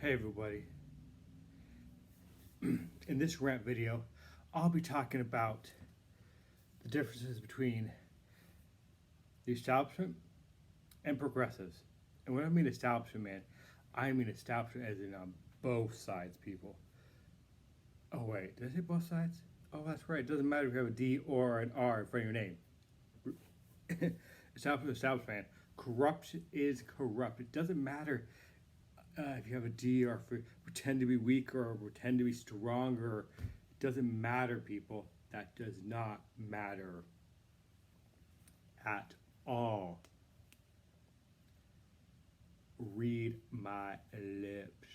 Hey everybody, in this rant video, I'll be talking about the differences between the establishment and progressives. And when I mean establishment, man, I mean establishment as in on both sides, people. Oh wait, did I say both sides? Oh, that's right. It doesn't matter if you have a D or an R in front of your name. Establishment, man. Corrupt is corrupt. It doesn't matter if you have a D or if you pretend to be weak or pretend to be stronger. It doesn't matter, people. That does not matter at all. Read my lips.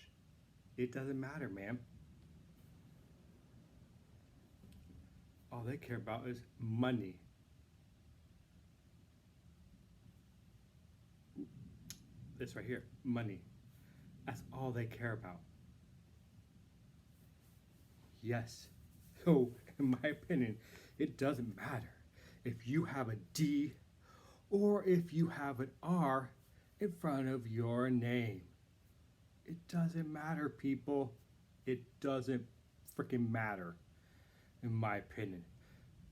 It doesn't matter, man. All they care about is money. This right here, money. That's all they care about. Yes. So, in my opinion, it doesn't matter if you have a D or if you have an R in front of your name. It doesn't matter, people. It doesn't freaking matter, in my opinion.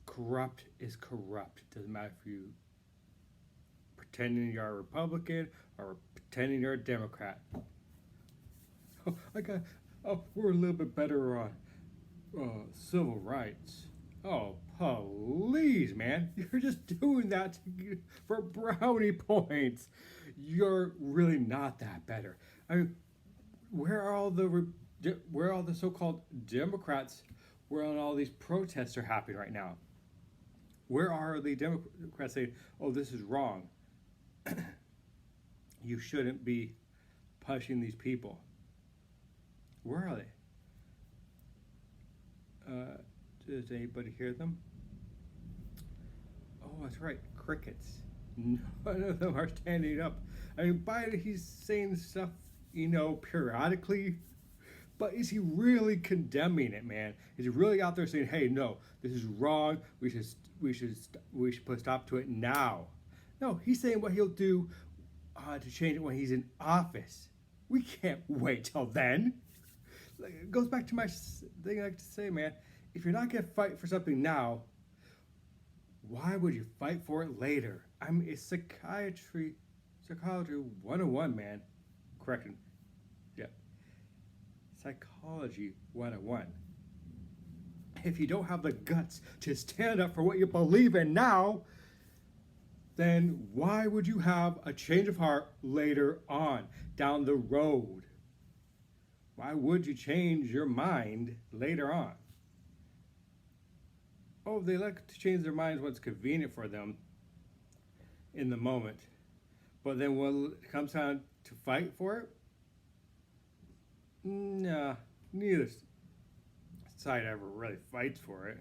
Corrupt is corrupt. It doesn't matter if you pretending you're a Republican or pretending you're a Democrat. Oh, we're a little bit better on civil rights. Oh, please, man. You're just doing that for brownie points. You're really not that better. I mean, where are all the so-called Democrats where all these protests are happening right now? Where are the Democrats saying, oh, this is wrong? You shouldn't be pushing these people. Where are they? Does anybody hear them? Oh, that's right, crickets. None of them are standing up. I mean, Biden, he's saying stuff, periodically, but is he really condemning it, man? Is he really out there saying, "Hey, no, this is wrong. We should put a stop to it now"? No, he's saying what he'll do to change it when he's in office. We can't wait till then. It goes back to my thing I like to say, man. If you're not going to fight for something now, why would you fight for it later? I mean, it's psychology 101, man. Correction. Yeah. Psychology 101. If you don't have the guts to stand up for what you believe in now, then why would you have a change of heart later on, down the road? Why would you change your mind later on? Oh, they like to change their minds when it's convenient for them in the moment. But then when it comes time to fight for it, nah, neither side ever really fights for it.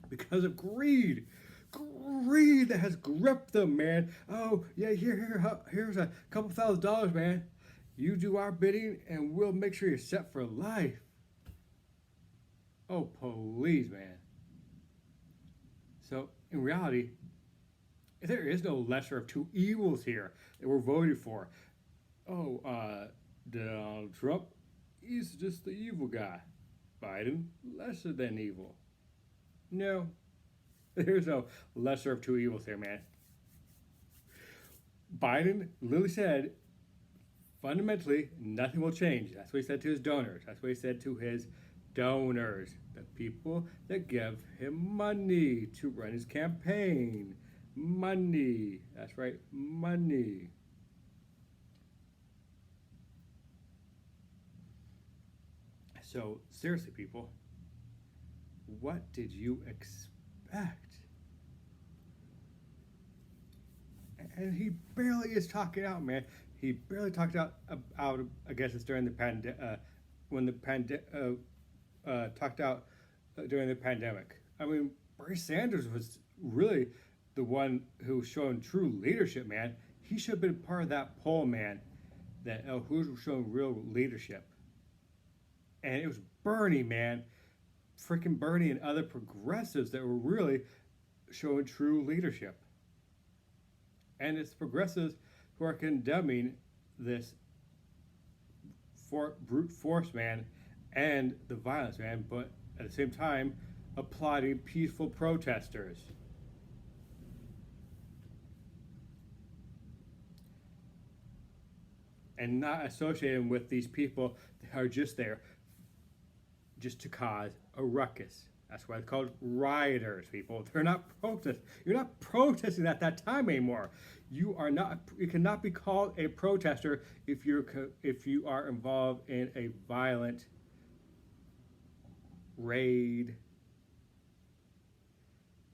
Because of greed. Greed that has gripped them, man. Oh, yeah, here's a couple $1,000, man. You do our bidding and we'll make sure you're set for life. Oh, please, man. So, in reality, there is no lesser of two evils here that we're voting for. Oh, Donald Trump, he's just the evil guy. Biden, lesser than evil. No, there's no lesser of two evils here, man. Biden literally said, fundamentally, nothing will change. That's what he said to his donors. That's what he said to his donors, the people that give him money to run his campaign. Money. That's right, money. So, seriously, people, what did you expect? And he barely is talking out, man. He barely talked out, I guess it's during the when the talked out during the pandemic. I mean, Bernie Sanders was really the one who was showing true leadership, man. He should have been part of that poll, man, that who's showing real leadership. And it was Bernie, man. Freaking Bernie and other progressives that were really showing true leadership. And it's progressives who are condemning this brute force, man, and the violence, man, but at the same time, applauding peaceful protesters. And not associating with these people that are just there just to cause a ruckus. That's why it's called rioters, people. They're not protest. You're not protesting at that time anymore. You are not. You cannot be called a protester if you are involved in a violent raid.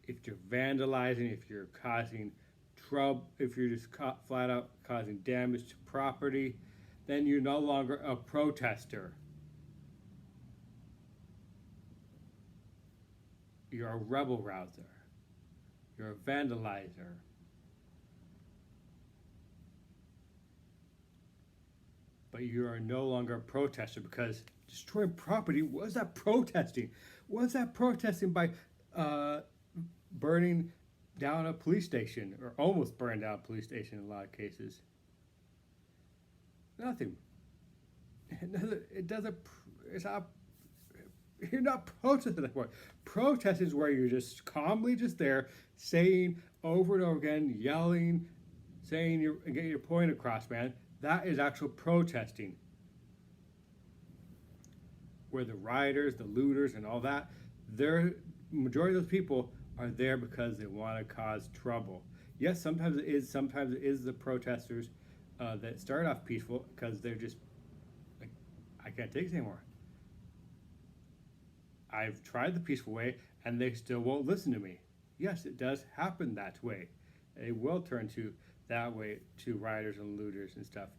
If you're vandalizing, if you're causing trouble, if you're just flat out causing damage to property, then you're no longer a protester. You're a rebel rouser. You're a vandalizer. But you are no longer a protester, because destroying property, what is that protesting? What is that protesting by burning down a police station, or almost burned down a police station in a lot of cases? Nothing. It doesn't. It's not. You're not protesting that point. Protesting is where you're just calmly just there, saying over and over again, yelling, saying getting your point across, man. That is actual protesting. Where the rioters, the looters, and all that, majority of those people are there because they want to cause trouble. Yes, sometimes it is. Sometimes it is the protesters that start off peaceful because they're just like, I can't take this anymore. I've tried the peaceful way and they still won't listen to me. Yes, it does happen that way. It will turn to that way to rioters and looters and stuff,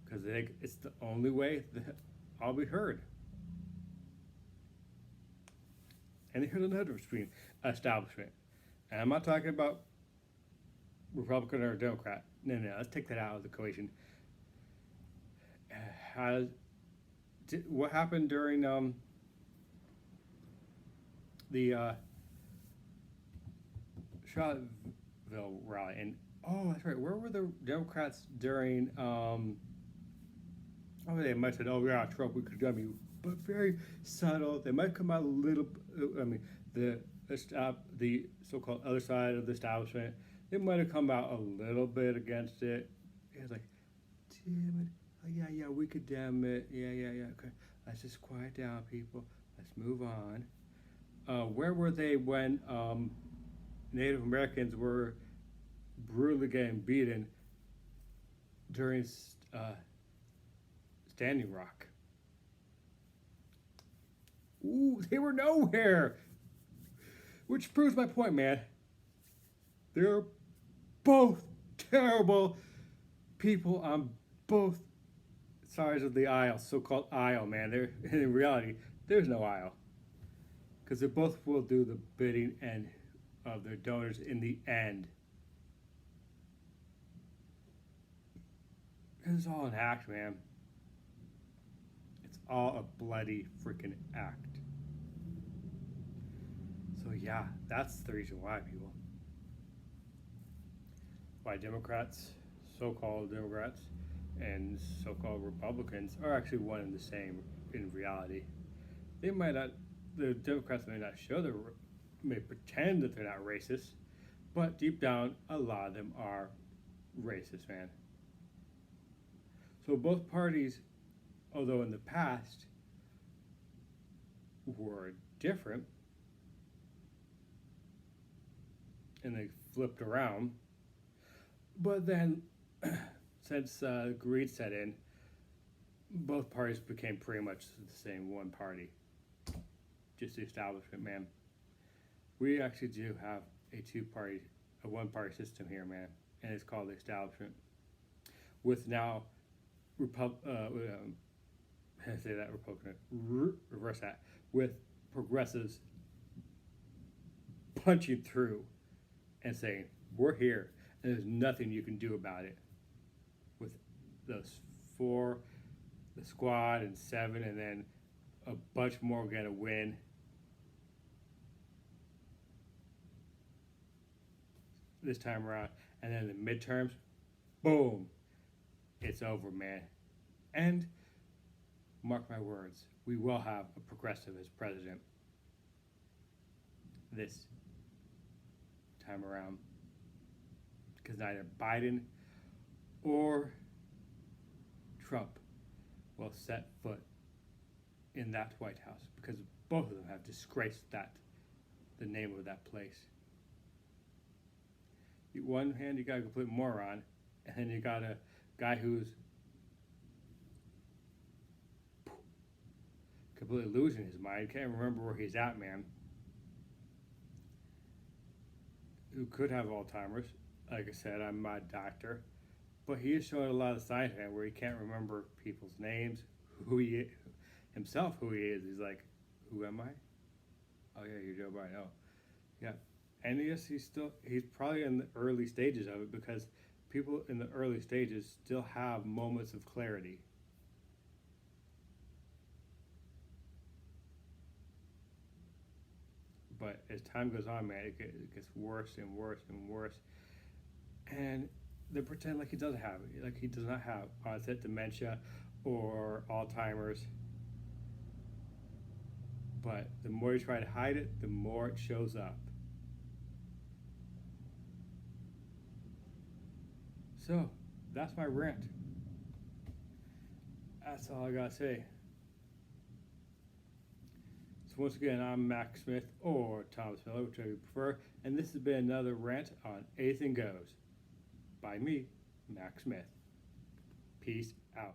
because they think it's the only way that I'll be heard. And here's another difference between establishment. And I'm not talking about Republican or Democrat. No, let's take that out of the equation. What happened during the Charlottesville rally? And oh, that's right. Where were the Democrats during? They might have said, "Oh yeah, Trump, we could dumb you," but very subtle. They might come out a little. I mean, the so-called other side of the establishment, they might have come out a little bit against it. It was like, damn it. Oh yeah, we could damn it. Yeah. Okay, let's just quiet down, people. Let's move on. Where were they when Native Americans were brutally getting beaten during Standing Rock? Ooh, they were nowhere. Which proves my point, man. They're both terrible people on both sides of the aisle, so-called aisle, man. In reality, there's no aisle, because they both will do the bidding and of their donors in the end. It's all an act, man. It's all a bloody freaking act. So yeah, that's the reason why, people. Why Democrats, so-called Democrats, and so-called Republicans are actually one and the same in reality. They might not, the Democrats may not may pretend that they're not racist, but deep down, a lot of them are racist, man. So both parties, although in the past were different, and they flipped around, but then since greed set in, both parties became pretty much the same one party. Just the establishment, man. We actually do have a one-party system here, man, and it's called the establishment. With now, Republican, reverse that, with progressives punching through and saying, we're here, and there's nothing you can do about it. With those 4, the squad, and 7, and then a bunch more are gonna win. This time around, and then the midterms, boom, it's over, man. And mark my words, we will have a progressive as president this time around. Because neither Biden or Trump will set foot in that White House, because both of them have disgraced the name of that place. On one hand, you got a complete moron, and then you got a guy who's completely losing his mind, can't remember where he's at, man, who could have Alzheimer's. Like I said, I'm not a doctor, but he is showing a lot of signs where he can't remember people's names, who he is, himself, who he is. He's like, who am I? Oh yeah, you're Joe Biden. Oh, yeah. And yes, he's probably in the early stages of it, because people in the early stages still have moments of clarity. But as time goes on, man, it gets worse and worse and worse. And they pretend like he doesn't have it, like he does not have onset dementia or Alzheimer's. But the more you try to hide it, the more it shows up. So, that's my rant. That's all I gotta say. So once again, I'm Mac Smith, or Thomas Miller, whichever you prefer, and this has been another rant on Anything Goes by me, Mac Smith. Peace out.